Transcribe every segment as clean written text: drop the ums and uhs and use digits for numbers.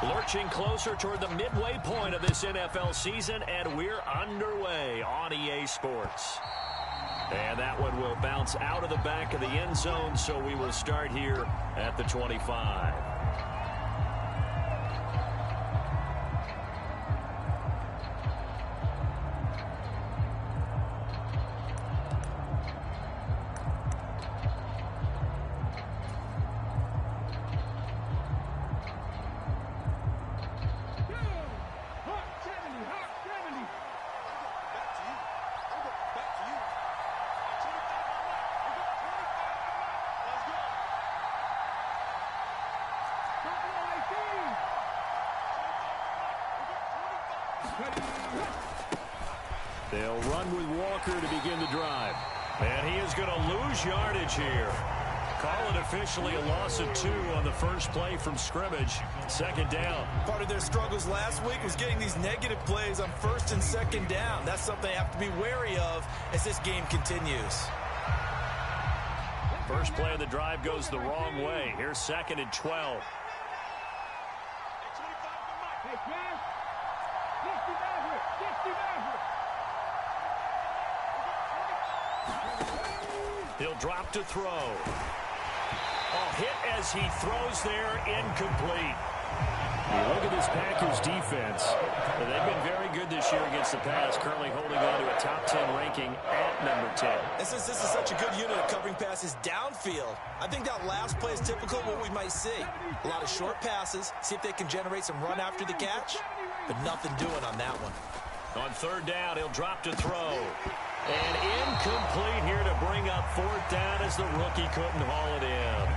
Lurching closer toward the midway point of this NFL season, and we're underway on EA Sports. And that one will bounce out of the back of the end zone, so we will start here at the 25. They'll run with Walker to begin the drive. And he is going to lose yardage here. Call it officially a loss of 2 on the first play from scrimmage. Second down. Part of their struggles last week was getting these negative plays on first and second down. That's something they have to be wary of as this game continues. First play of the drive goes the wrong way. Here's 2nd and 12. He'll drop to throw. Hit as he throws there, incomplete. You look at this Packers defense. They've been very good this year against the pass, currently holding on to a top 10 ranking at number 10. And since this is such a good unit of covering passes downfield, I think that last play is typical of what we might see. A lot of short passes, see if they can generate some run after the catch, but nothing doing on that one. On third down, he'll drop to throw. And incomplete here to bring up 4th down as the rookie couldn't haul it in.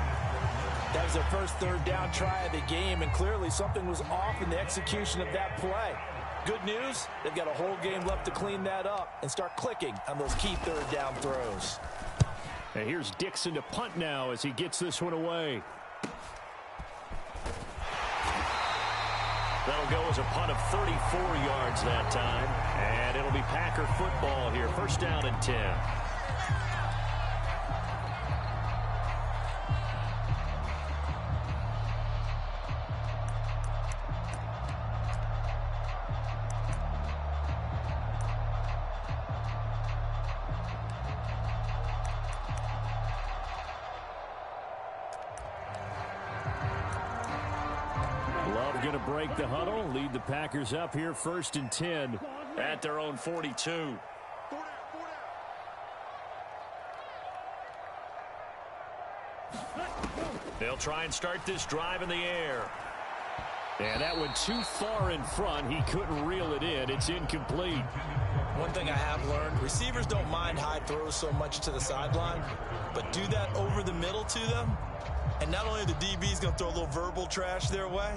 That was their first third down try of the game, and clearly something was off in the execution of that play. Good news, they've got a whole game left to clean that up and start clicking on those key third down throws. And here's Dixon to punt now as he gets this one away. That'll go as a punt of 34 yards that time. And it'll be Packer football here. First down and 10. Going to break the huddle, lead the Packers up here 1st and 10 at their own 42. They'll try and start this drive in the air. And that went too far in front. He couldn't reel it in. It's incomplete. One thing I have learned, receivers don't mind high throws so much to the sideline, but do that over the middle to them. And not only are the DBs going to throw a little verbal trash their way,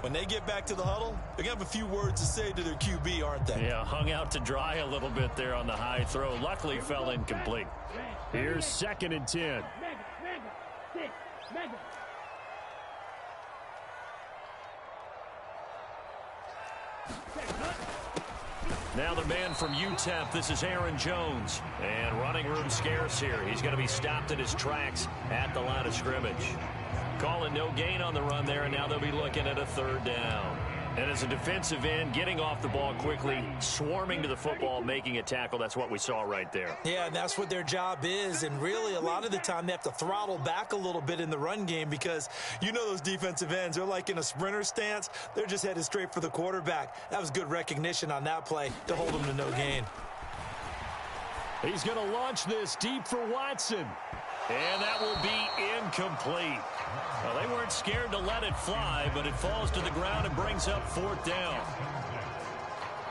when they get back to the huddle, they're going to have a few words to say to their QB, aren't they? Yeah, hung out to dry a little bit there on the high throw. Luckily, fell incomplete. Here's 2nd and 10. Now the man from UTEP, this is Aaron Jones. And running room scarce here. He's going to be stopped in his tracks at the line of scrimmage. Calling no gain on the run there, and now they'll be looking at a 3rd down. And as a defensive end, getting off the ball quickly, swarming to the football, making a tackle, that's what we saw right there. Yeah, and that's what their job is, and really a lot of the time they have to throttle back a little bit in the run game because you know those defensive ends, they're like in a sprinter stance. They're just headed straight for the quarterback. That was good recognition on that play to hold them to no gain. He's going to launch this deep for Watson. And that will be incomplete. Well, they weren't scared to let it fly, but it falls to the ground and brings up 4th down.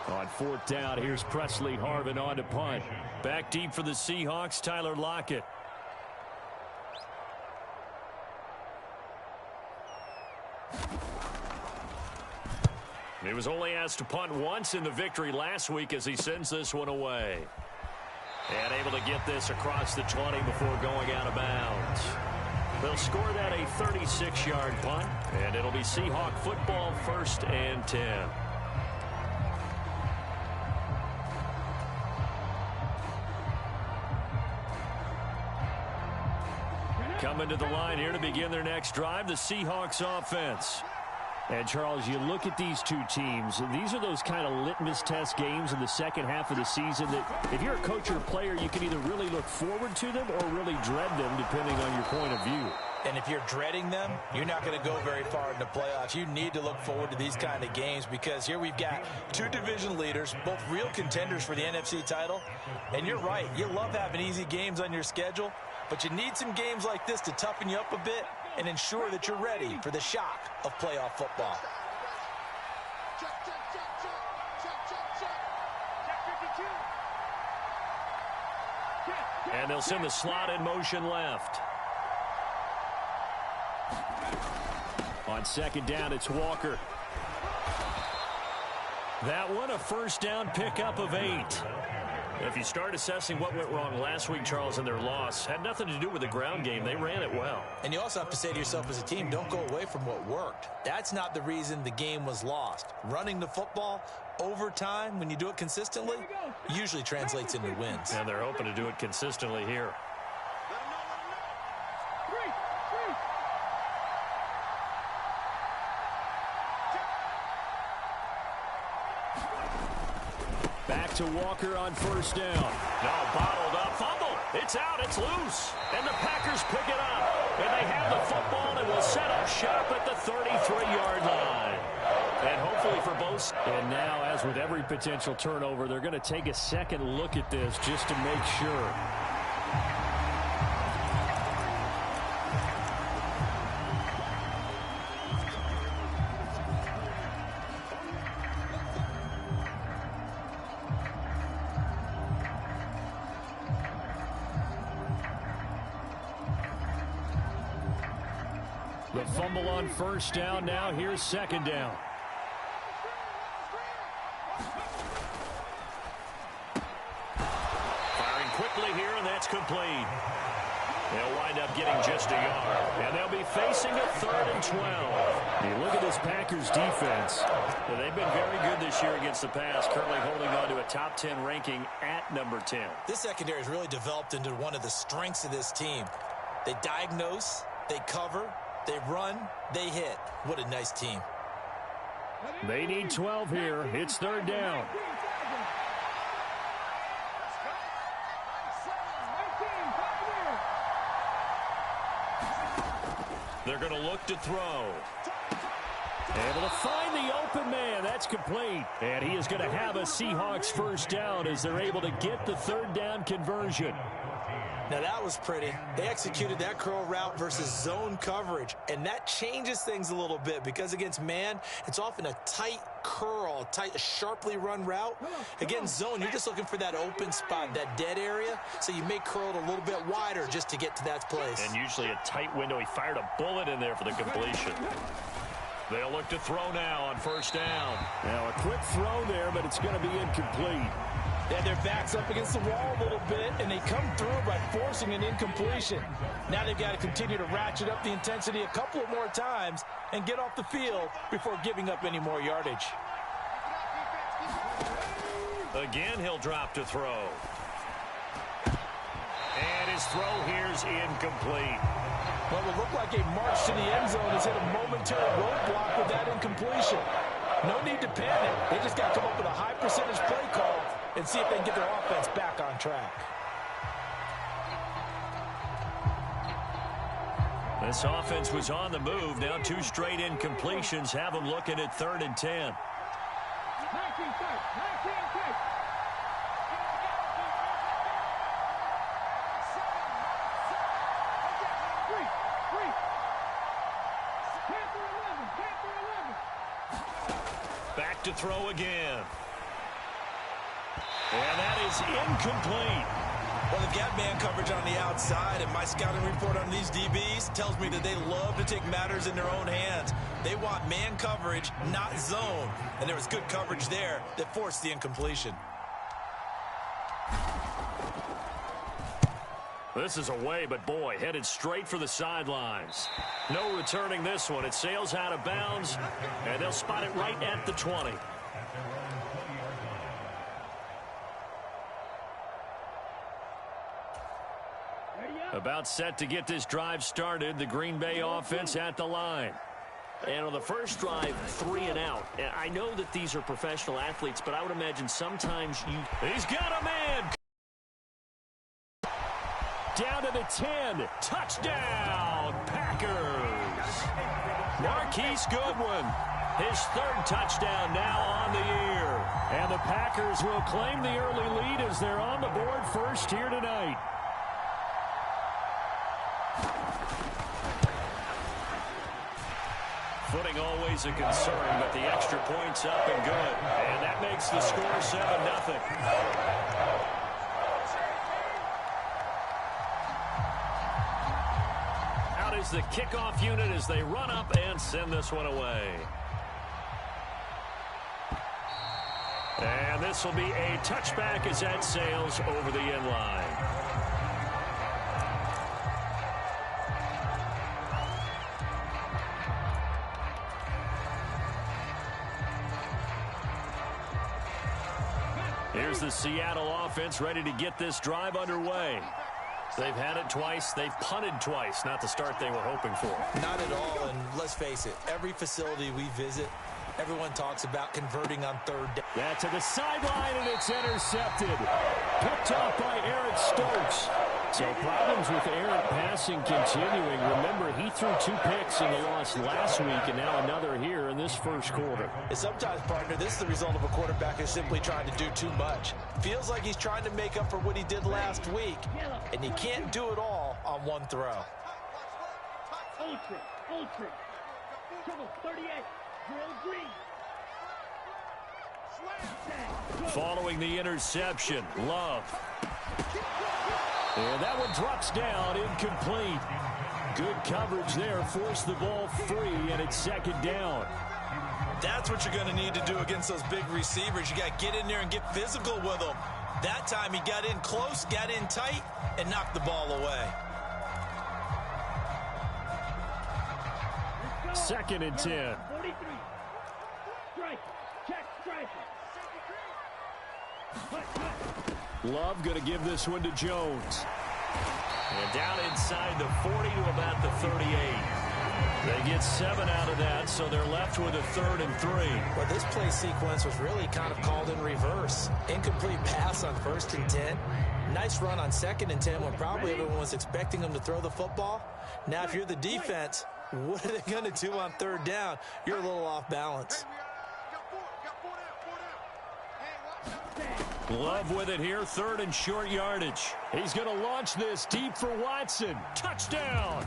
On 4th down, here's Presley Harvin on to punt. Back deep for the Seahawks, Tyler Lockett. He was only asked to punt once in the victory last week as he sends this one away. And able to get this across the 20 before going out of bounds. They'll score that a 36-yard punt, and it'll be Seahawk football 1st and 10. Coming to the line here to begin their next drive, the Seahawks offense. And, Charles, you look at these two teams, these are those kind of litmus test games in the second half of the season that if you're a coach or a player, you can either really look forward to them or really dread them, depending on your point of view. And if you're dreading them, you're not going to go very far in the playoffs. You need to look forward to these kind of games because here we've got two division leaders, both real contenders for the NFC title. And you're right, you love having easy games on your schedule, but you need some games like this to toughen you up a bit and ensure that you're ready for the shock of playoff football. And they'll send the slot in motion left. On second down, it's Walker. That one, a first down pickup of 8. If you start assessing what went wrong last week, Charles, in their loss, had nothing to do with the ground game. They ran it well. And you also have to say to yourself as a team, don't go away from what worked. That's not the reason the game was lost. Running the football over time, when you do it consistently, usually translates into wins. And they're hoping to do it consistently here. Back to Walker on first down. No, bottled up. Fumble. It's out. It's loose. And the Packers pick it up. And they have the football and will set up shop at the 33-yard line. And hopefully for both. And now, as with every potential turnover, they're going to take a second look at this just to make sure. The fumble on first down. Now here's second down. Firing quickly here, and that's complete. They'll wind up getting just a yard. And they'll be facing a 3rd and 12. You look at this Packers defense. They've been very good this year against the pass, currently holding on to a top 10 ranking at number 10. This secondary has really developed into one of the strengths of this team. They diagnose, they cover, they run, they hit. What a nice team. They need 12 here. It's 3rd down. They're going to look to throw. Able to find the open man. That's complete. And he is going to have a Seahawks first down as they're able to get the 3rd down conversion. Now that was pretty. They executed that curl route versus zone coverage, and that changes things a little bit because against man, it's often a tight curl, a sharply run route. Against zone, you're just looking for that open spot, that dead area, so you may curl it a little bit wider just to get to that place. And usually a tight window. He fired a bullet in there for the completion. They'll look to throw now on first down. Now a quick throw there, but it's going to be incomplete. And their back's up against the wall a little bit, and they come through by forcing an incompletion. Now they've got to continue to ratchet up the intensity a couple of more times and get off the field before giving up any more yardage. Again, he'll drop to throw. And his throw here's incomplete. Well, it would look like a march to the end zone has hit a momentary roadblock with that incompletion. No need to panic. They just got to come up with a high percentage play call and see if they can get their offense back on track. This offense was on the move. Now 2 straight incompletions have them looking at 3rd and 10. Back to throw again. And that is incomplete. Well, they've got man coverage on the outside, and my scouting report on these DBs tells me that they love to take matters in their own hands. They want man coverage, not zone. And there was good coverage there that forced the incompletion. This is away, but boy, headed straight for the sidelines. No returning this one. It sails out of bounds, and they'll spot it right at the 20. About set to get this drive started. The Green Bay offense at the line. And on the first drive, 3 and out. And I know that these are professional athletes, but I would imagine sometimes He's got a man! Down to the 10. Touchdown, Packers! Marquise Goodwin, his 3rd touchdown now on the year. And the Packers will claim the early lead as they're on the board first here tonight. Footing always a concern, but the extra point's up and good. And that makes the score 7-0. Out is the kickoff unit as they run up and send this one away. And this will be a touchback as that sails over the end line. Here's the Seattle offense ready to get this drive underway. They've had it twice. They've punted twice. Not the start they were hoping for. Not at all, and let's face it, every facility we visit, everyone talks about converting on 3rd down. That's to the sideline, and it's intercepted. Picked off by Eric Stokes. So problems with errant passing continuing. Remember, he threw 2 picks in the loss last week, and now another here in this first quarter. And sometimes, partner, this is the result of a quarterback who's simply trying to do too much. Feels like he's trying to make up for what he did last week, and you can't do it all on one throw. Ultra. Trouble 38. Drill green. Following the interception, Love. And that one drops down, incomplete. Good coverage there, forced the ball free, and it's 2nd down. That's what you're going to need to do against those big receivers. You got to get in there and get physical with them. That time he got in close, got in tight, and knocked the ball away. 2nd and 10. 43. Strike. Check strike. Love going to give this one to Jones. And down inside the 40 to about the 38. They get 7 out of that, so they're left with a 3rd and 3. Well, this play sequence was really kind of called in reverse. Incomplete pass on 1st and 10. Nice run on 2nd and 10 when probably everyone was expecting them to throw the football. Now, if you're the defense, what are they going to do on 3rd down? You're a little off balance. Love with it here, 3rd and short yardage. He's going to launch this deep for Watson. Touchdown!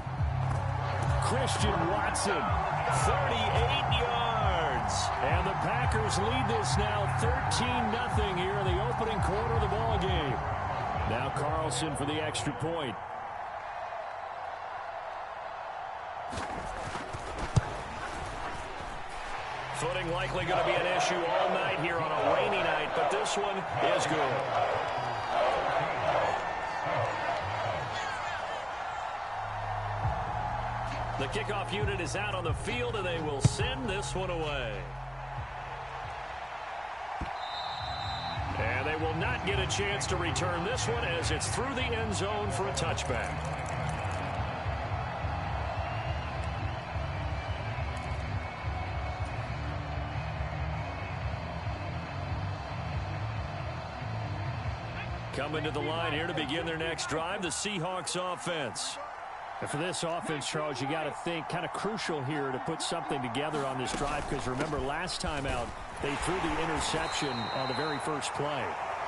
Christian Watson, 38 yards. And the Packers lead this now 13-0 here in the opening quarter of the ball game. Now Carlson for the extra point. Footing likely going to be an issue all night here on a rainy night, but this one is good. The kickoff unit is out on the field, and they will send this one away. And they will not get a chance to return this one as it's through the end zone for a touchback. Coming to the line here to begin their next drive, the Seahawks offense. And for this offense, Charles, you got to think kind of crucial here to put something together on this drive, because remember last time out they threw the interception on the very first play.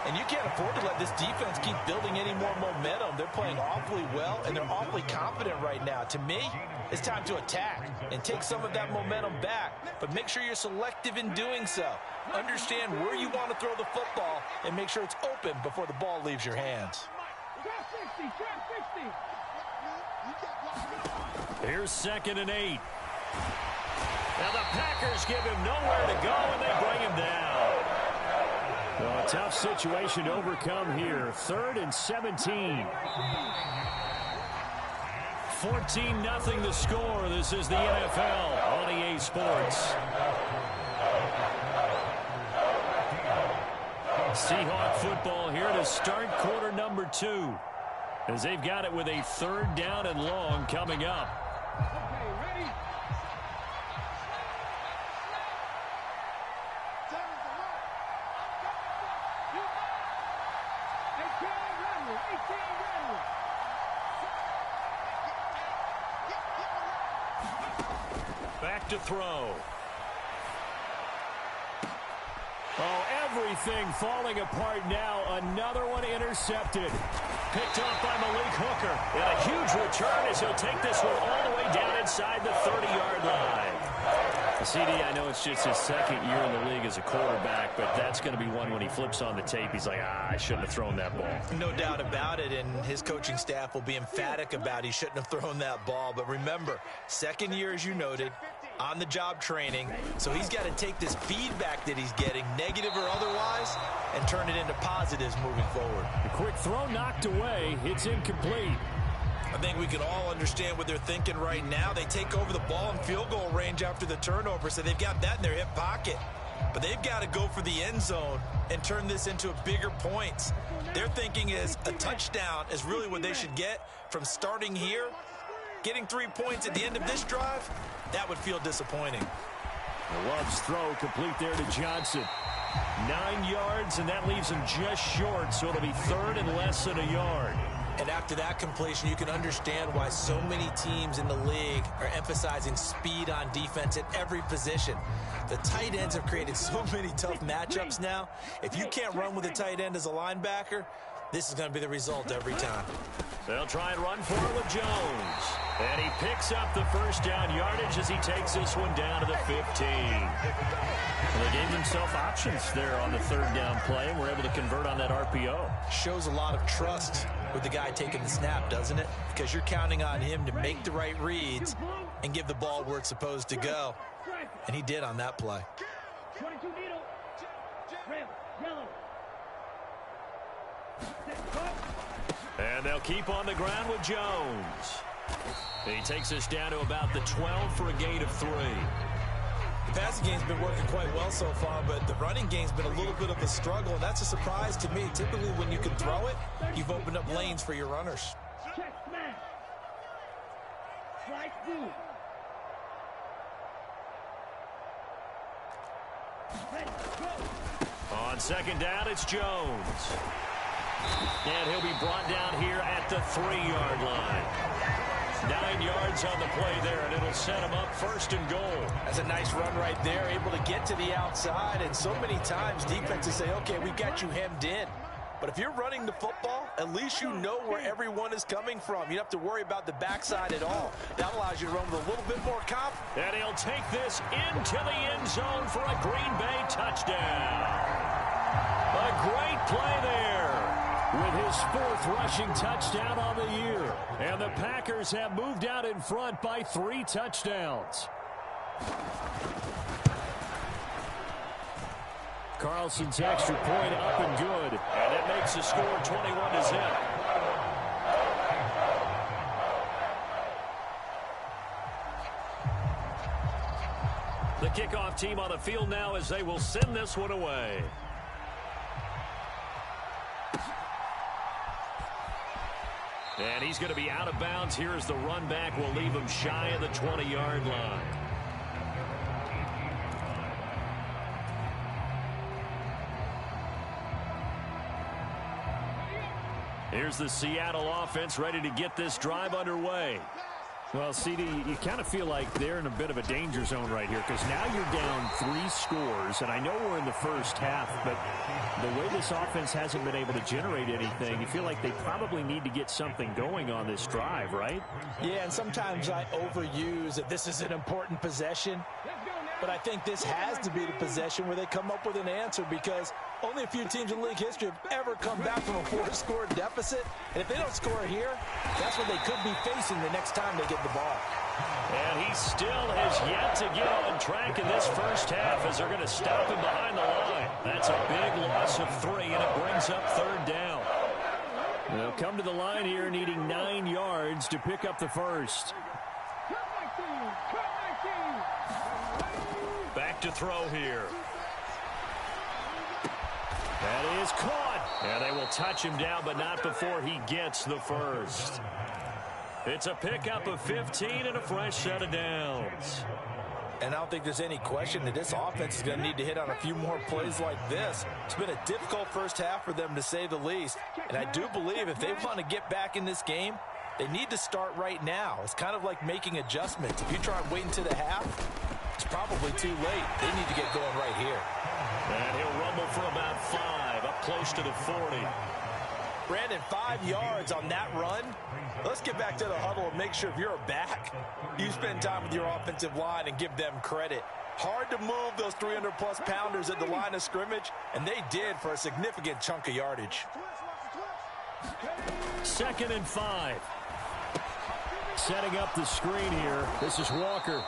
And you can't afford to let this defense keep building any more momentum. They're playing awfully well, and they're awfully confident right now. To me, it's time to attack and take some of that momentum back. But make sure you're selective in doing so. Understand where you want to throw the football and make sure it's open before the ball leaves your hands. Here's 2nd and 8. Now the Packers give him nowhere to go, and they bring him down. Well, a tough situation to overcome here. 3rd and 17. 14-0 the score. This is the NFL on EA Sports. Seahawk football here to start quarter number 2. As they've got it with a 3rd down and long coming up. Okay, ready? Back to throw. Oh, everything falling apart now. Another one intercepted. Picked off by Malik Hooker. And a huge return as he'll take this one all the way down inside the 30-yard line. CD, I know it's just his second year in the league as a quarterback, but that's going to be one when he flips on the tape. He's like, I shouldn't have thrown that ball. No doubt about it, and his coaching staff will be emphatic about he shouldn't have thrown that ball. But remember, second year, as you noted, on-the-job training, so he's got to take this feedback that he's getting, negative or otherwise, and turn it into positives moving forward. A quick throw knocked away. It's incomplete. I think we can all understand what they're thinking right now. They take over the ball in field goal range after the turnover, so they've got that in their hip pocket. But they've got to go for the end zone and turn this into a bigger points. Their thinking is a touchdown is really what they should get from starting here. Getting 3 points at the end of this drive, that would feel disappointing. Love's throw complete there to Johnson. 9 yards, and that leaves him just short, so it'll be third and less than a yard. And after that completion, you can understand why so many teams in the league are emphasizing speed on defense at every position. The tight ends have created so many tough matchups now. If you can't run with a tight end as a linebacker, this is going to be the result every time. They'll try and run for it with Jones. And he picks up the first down yardage as he takes this one down to the 15. Well, they gave themselves options there on the third down play and were able to convert on that RPO. Shows a lot of trust with the guy taking the snap, doesn't it? Because you're counting on him to make the right reads and give the ball where it's supposed to go. And he did on that play. 22 needle. Red, yellow. And they'll keep on the ground with Jones. He takes us down to about the 12 for a gain of 3. The passing game's been working quite well so far, but the running game's been a little bit of a struggle, and that's a surprise to me. Typically, when you can throw it, you've opened up lanes for your runners. Check smash. Strike two. Ready, go. On second down, it's Jones. And he'll be brought down here at the 3-yard line. 9 yards on the play there, and it'll set him up first and goal. That's a nice run right there, able to get to the outside, and so many times defenses say, okay, we've got you hemmed in. But if you're running the football, at least you know where everyone is coming from. You don't have to worry about the backside at all. That allows you to run with a little bit more confidence. And he'll take this into the end zone for a Green Bay touchdown. A great play there with his 4th rushing touchdown on the year. And the Packers have moved out in front by 3 touchdowns. Carlson's extra point up and good. And it makes the score 21-0. The kickoff team on the field now as they will send this one away. And he's going to be out of bounds here as the run back will leave him shy of the 20-yard line. Here's the Seattle offense ready to get this drive underway. Well, CD, you kind of feel like they're in a bit of a danger zone right here because now you're down 3 scores, and I know we're in the first half, but the way this offense hasn't been able to generate anything, you feel like they probably need to get something going on this drive, right? Yeah, and sometimes I overuse that this is an important possession, but I think this has to be the possession where they come up with an answer because only a few teams in league history have ever come back from a 4-score deficit. And if they don't score here, that's what they could be facing the next time they get the ball. And he still has yet to get on track in this first half as they're going to stop him behind the line. That's a big loss of 3, and it brings up 3rd down. They'll come to the line here needing 9 yards to pick up the first. Back to throw here. That is caught. And they will touch him down, but not before he gets the first. It's a pickup of 15 and a fresh set of downs. And I don't think there's any question that this offense is going to need to hit on a few more plays like this. It's been a difficult first half for them, to say the least. And I do believe if they want to get back in this game, They need to start right now. It's kind of like making adjustments. If you try and wait until the half, it's probably too late. They need to get going right here. And he'll rumble for about 5, up close to the 40. Brandon, 5 yards on that run. Let's get back to the huddle and make sure if you're a back, you spend time with your offensive line and give them credit. Hard to move those 300-plus pounders at the line of scrimmage, and they did for a significant chunk of yardage. 2nd and 5. Setting up the screen here. This is Walker.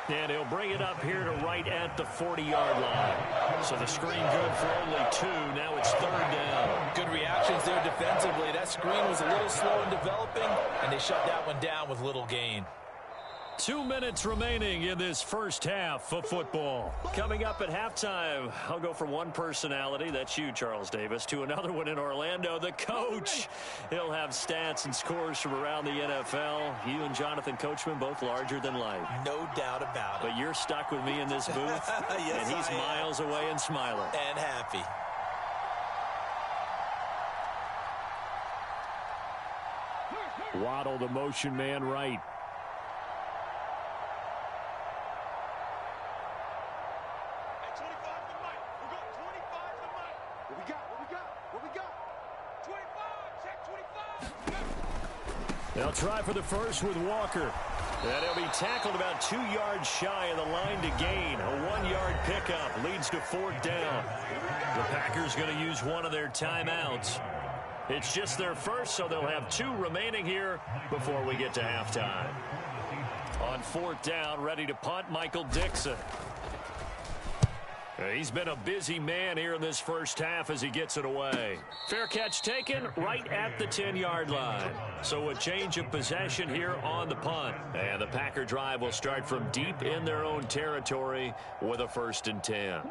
And he'll bring it up here to right at the 40-yard line. So the screen good for only 2. Now it's 3rd down. Good reactions there defensively. That screen was a little slow in developing, and they shut that one down with little gain. 2 minutes remaining in this first half of football. Coming up at halftime, I'll go from one personality, that's you, Charles Davis, to another one in Orlando, the coach. He'll have stats and scores from around the NFL. You and Jonathan Coachman, both larger than life. No doubt about it. But you're stuck with me in this booth, yes, and he's miles away and smiling. And happy. Waddle, the motion man, right. They'll try for the first with Walker. And he'll be tackled about 2 yards shy of the line to gain. A 1-yard pickup leads to 4th down. The Packers going to use one of their timeouts. It's just their first, so they'll have 2 remaining here before we get to halftime. On 4th down, ready to punt, Michael Dixon. He's been a busy man here in this first half as he gets it away. Fair catch taken right at the 10-yard line. So a change of possession here on the punt. And the Packer drive will start from deep in their own territory with a 1st and 10.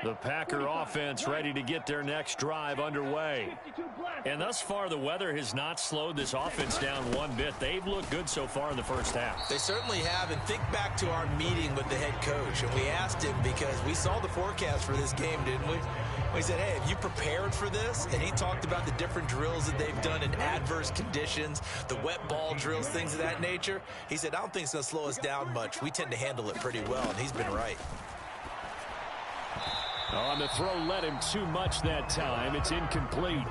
The Packer offense ready to get their next drive underway. And thus far, the weather has not slowed this offense down one bit. They've looked good so far in the first half. They certainly have. And think back to our meeting with the head coach. And we asked him because we saw the forecast for this game, didn't we? We said, hey, have you prepared for this? And he talked about the different drills that they've done in adverse conditions, the wet ball drills, things of that nature. He said, I don't think it's going to slow us down much. We tend to handle it pretty well, and he's been right. On the throw, led him too much that time. It's incomplete.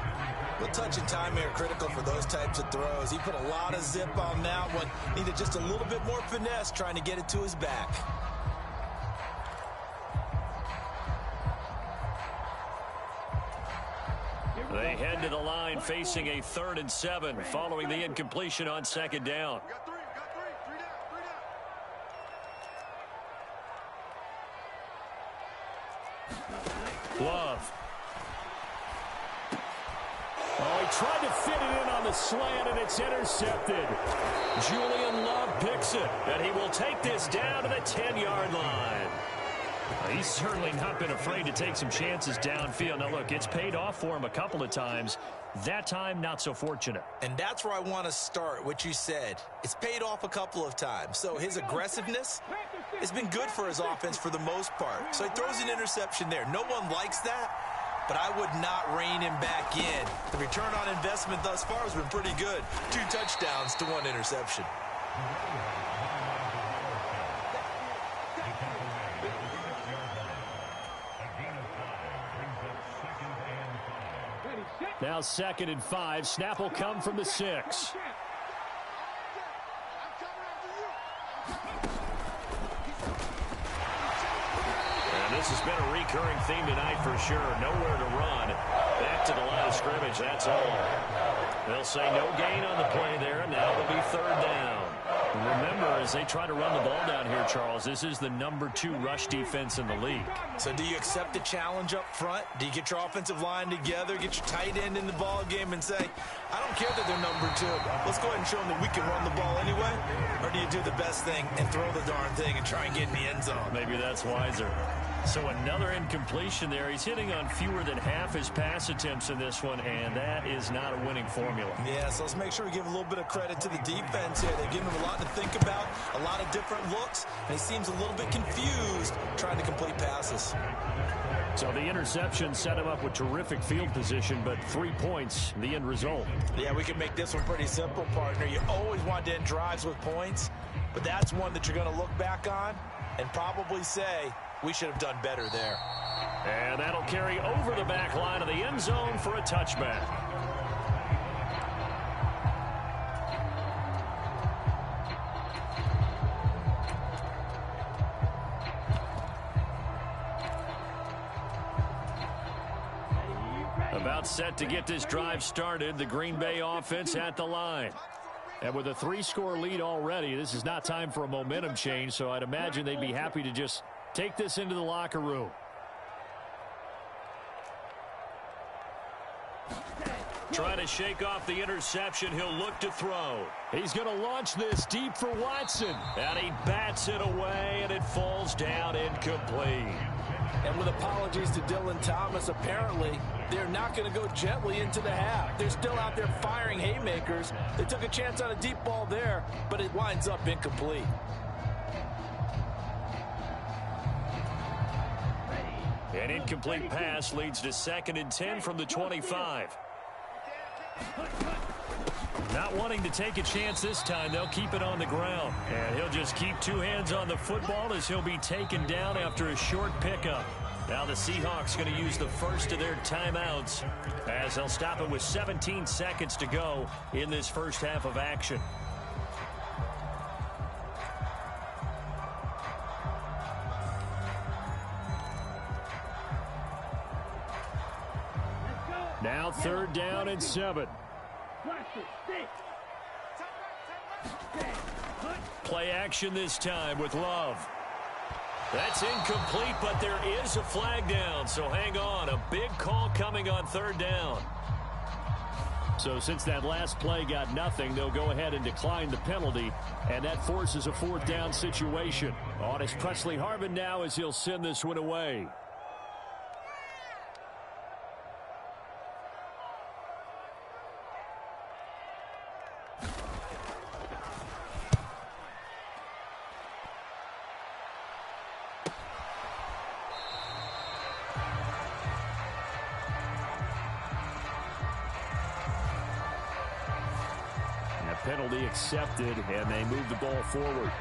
Well, touch and timing are critical for those types of throws. He put a lot of zip on that one. Needed just a little bit more finesse trying to get it to his back. They head to the line facing a 3rd and 7 following the incompletion on 2nd down. Love. Oh, he tried to fit it in on the slant, and it's intercepted. Julian Love picks it, and he will take this down to the 10-yard line. He's certainly not been afraid to take some chances downfield. Now, look, it's paid off for him a couple of times. That time, not so fortunate. And that's where I want to start, what you said. It's paid off a couple of times. So his aggressiveness has been good for his offense for the most part. So he throws an interception there. No one likes that, but I would not rein him back in. The return on investment thus far has been pretty good. 2 touchdowns to 1 interception. Now 2nd and 5. Snap will come from the 6. And this has been a recurring theme tonight for sure. Nowhere to run. Back to the line of scrimmage. That's all. They'll say no gain on the play there. Now it'll be 3rd down. Remember, as they try to run the ball down here, Charles, this is the number 2 rush defense in the league. So do you accept the challenge up front? Do you get your offensive line together, get your tight end in the ball game and say, I don't care that they're number 2. Let's go ahead and show them that we can run the ball anyway? Or do you do the best thing and throw the darn thing and try and get in the end zone? Maybe that's wiser. So another incompletion there. He's hitting on fewer than half his pass attempts in this one, and that is not a winning formula. Yeah, so let's make sure we give a little bit of credit to the defense here. They've given him a lot to think about, a lot of different looks, and he seems a little bit confused trying to complete passes. So the interception set him up with terrific field position, but 3 points, the end result. Yeah, we can make this one pretty simple, partner. You always want to end drives with points, but that's one that you're going to look back on and probably say, we should have done better there. And that'll carry over the back line of the end zone for a touchback. About set to get this drive started, the Green Bay offense at the line. And with a 3-score lead already, this is not time for a momentum change, so I'd imagine they'd be happy to just take this into the locker room. Trying to shake off the interception. He'll look to throw. He's going to launch this deep for Watson. And he bats it away, and it falls down incomplete. And with apologies to Dylan Thomas, apparently they're not going to go gently into the half. They're still out there firing haymakers. They took a chance on a deep ball there, but it winds up incomplete. An incomplete pass leads to 2nd and 10 from the 25. Not wanting to take a chance this time, they'll keep it on the ground. And he'll just keep 2 hands on the football as he'll be taken down after a short pickup. Now the Seahawks going to use the first of their timeouts as they'll stop it with 17 seconds to go in this first half of action. Now 3rd down and 7. Play action this time with Love. That's incomplete, but there is a flag down, so hang on. A big call coming on 3rd down. So since that last play got nothing, they'll go ahead and decline the penalty, and that forces a 4th down situation. On is Presley Harvin now as he'll send this one away. Penalty accepted, and they move the ball forward.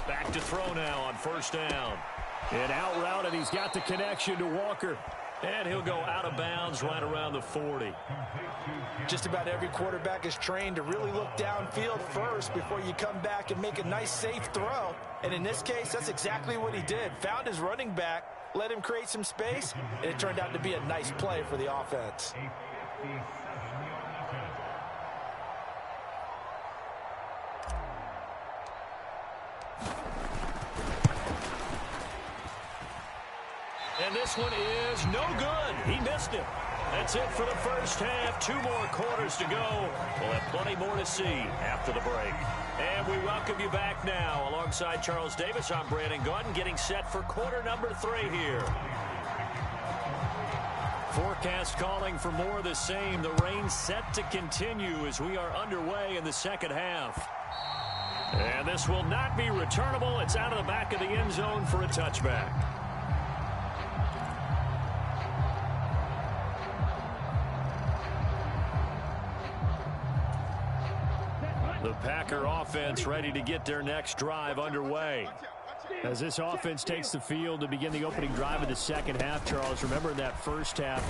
Back to throw now on 1st down. An out route, and he's got the connection to Walker. And he'll go out of bounds right around the 40. Just about every quarterback is trained to really look downfield first before you come back and make a nice, safe throw. And in this case, that's exactly what he did. Found his running back, let him create some space, and it turned out to be a nice play for the offense. And this one is no good. He missed it. That's it for the first half. 2 more quarters to go. We'll have plenty more to see after the break. And we welcome you back now. Alongside Charles Davis, I'm Brandon Gaudin, getting set for quarter number 3 here. Forecast calling for more of the same. The rain set to continue as we are underway in the second half. And this will not be returnable. It's out of the back of the end zone for a touchback. The Packer offense ready to get their next drive underway. As this offense takes the field to begin the opening drive of the second half, Charles, remember in that first half,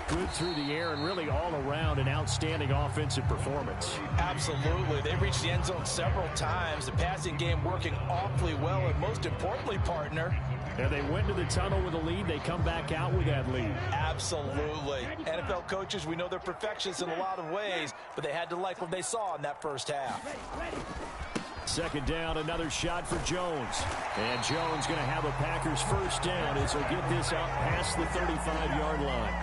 good through the air and really all around an outstanding offensive performance. Absolutely. They reached the end zone several times. The passing game working awfully well, and most importantly, partner, And they went to the tunnel with a lead. They come back out with that lead. Absolutely. NFL coaches, we know they're perfectionists in a lot of ways, but they had to like what they saw in that first half. Second down, another shot for Jones. And Jones going to have a Packers first down as he'll get this out past the 35-yard line.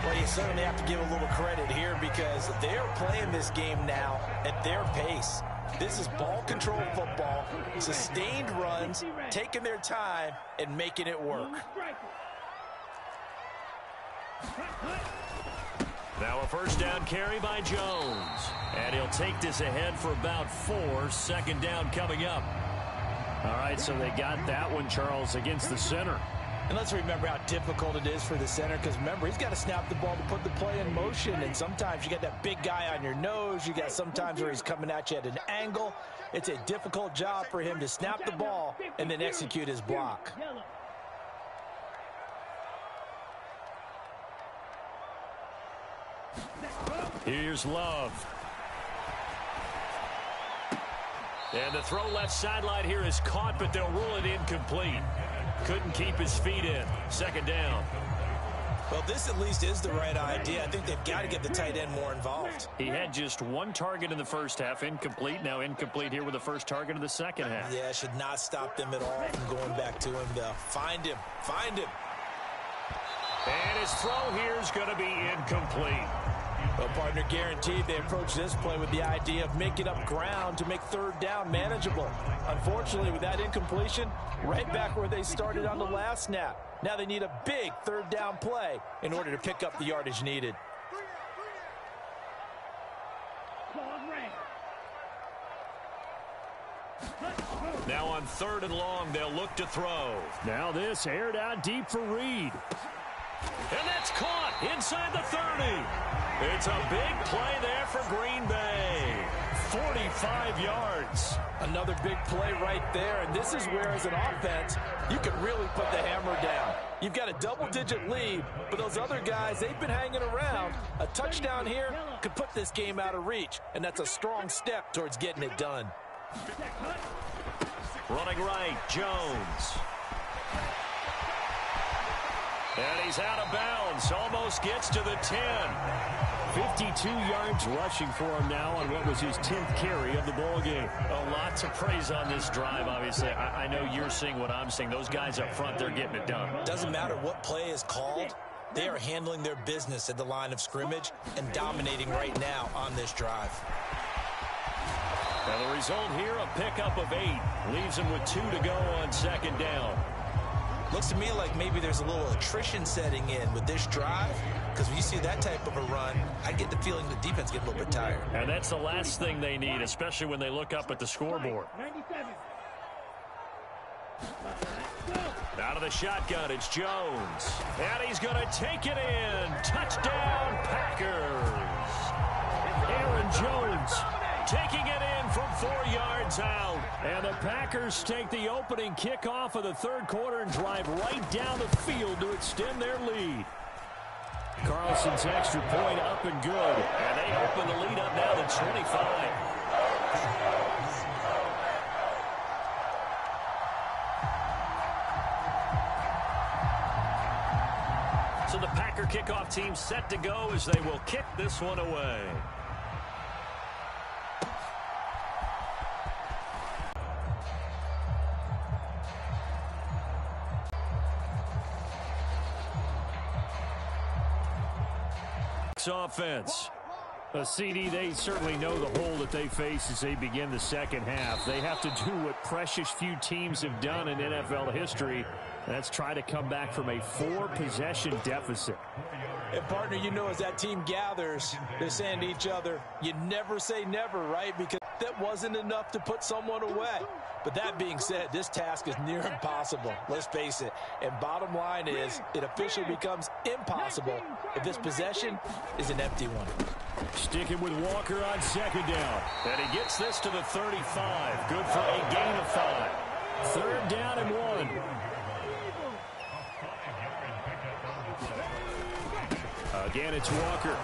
Well, you certainly have to give a little credit here because they're playing this game now at their pace. This is ball control football, sustained runs, taking their time, and making it work. Now a first down carry by Jones. And he'll take this ahead for about 4. Second down coming up. All right, so they got that one, Charles, against the center. And let's remember how difficult it is for the center because, remember, he's got to snap the ball to put the play in motion. And sometimes you got that big guy on your nose. You got sometimes where he's coming at you at an angle. It's a difficult job for him to snap the ball and then execute his block. Here's Love. And the throw left sideline here is caught, but they'll rule it incomplete. Couldn't keep his feet in. Second down. Well, this at least is the right idea. I think they've got to get the tight end more involved. He had just 1 target in the first half, incomplete. Now incomplete here with the first target of the second half. Yeah, should not stop them at all from going back to him, though. Find him. Find him. And his throw here is going to be incomplete. Well, partner, guaranteed they approach this play with the idea of making up ground to make third down manageable. Unfortunately, with that incompletion, right back where they started on the last snap. Now they need a big third down play in order to pick up the yardage needed. Now on 3rd and long, they'll look to throw. Now this aired out deep for Reed. And that's caught inside the 30. It's a big play there for Green Bay. 45 yards. Another big play right there, and this is where, as an offense, you can really put the hammer down. You've got a double-digit lead, but those other guys, they've been hanging around. A touchdown here could put this game out of reach, and that's a strong step towards getting it done. Running right, Jones. And he's out of bounds. Almost gets to the 10. 52 yards rushing for him now on what was his 10th carry of the ball game. Oh, lots of praise on this drive, obviously. I know you're seeing what I'm seeing. Those guys up front, they're getting it done. Doesn't matter what play is called. They are handling their business at the line of scrimmage and dominating right now on this drive. Now the result here, a pickup of 8. Leaves him with 2 to go on second down. Looks to me like maybe there's a little attrition setting in with this drive, because when you see that type of a run, I get the feeling the defense gets a little bit tired. And that's the last thing they need, especially when they look up at the scoreboard. 97. Out of the shotgun, it's Jones. And he's going to take it in. Touchdown, Packers. Aaron Jones taking it in from 4 yards out. And the Packers take the opening kickoff of the third quarter and drive right down the field to extend their lead. Carlson's extra point up and good. And they open the lead up now to 25. So the Packer kickoff team set to go as they will kick this one away. Offense. A CD, they certainly know the hole that they face as they begin the second half. They have to do what precious few teams have done in NFL history. That's try to come back from a 4-possession deficit. And, partner, you know, as that team gathers, they're saying to each other, you never say never, right? Because that wasn't enough to put someone away. But that being said, this task is near impossible. Let's face it. And bottom line is, it officially becomes impossible if this possession is an empty one. Sticking with Walker on second down. And he gets this to the 35. Good for a gain of 5. Third down and 1. Again, it's Walker.